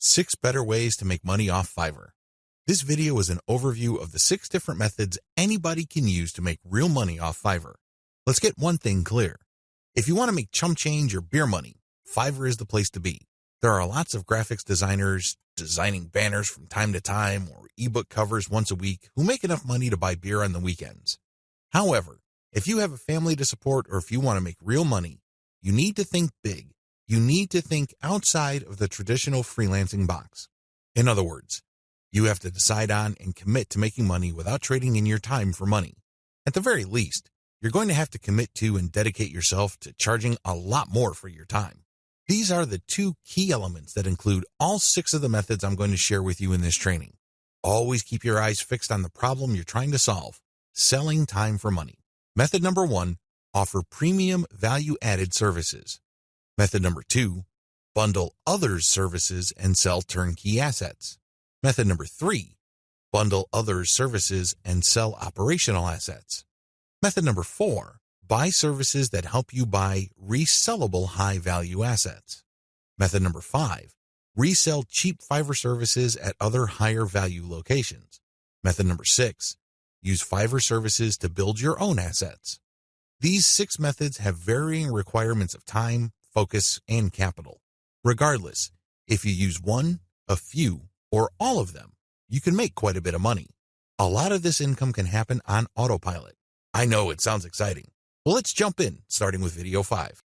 6 better ways to make money off Fiverr. This video is an overview of the 6 different methods anybody can use to make real money off Fiverr. Let's get one thing clear. If you want to make chump change or beer money, Fiverr is the place to be. There are lots of graphics designers designing banners from time to time or ebook covers once a week who make enough money to buy beer on the weekends. However, if you have a family to support or if you want to make real money, you need to think big. You need to think outside of the traditional freelancing box. In other words, you have to decide on and commit to making money without trading in your time for money. At the very least, you're going to have to commit to and dedicate yourself to charging a lot more for your time. These are the 2 key elements that include all 6 of the methods I'm going to share with you in this training. Always keep your eyes fixed on the problem you're trying to solve, selling time for money. Method number 1, offer premium value-added services. Method number 2, bundle others' services and sell turnkey assets. Method number 3, bundle others' services and sell operational assets. Method number 4, buy services that help you buy resellable high-value assets. Method number 5, resell cheap Fiverr services at other higher-value locations. Method number 6, use Fiverr services to build your own assets. These 6 methods have varying requirements of time, focus, and capital. Regardless, if you use one, a few, or all of them, you can make quite a bit of money. A lot of this income can happen on autopilot. I know it sounds exciting. Well, let's jump in, starting with video 5.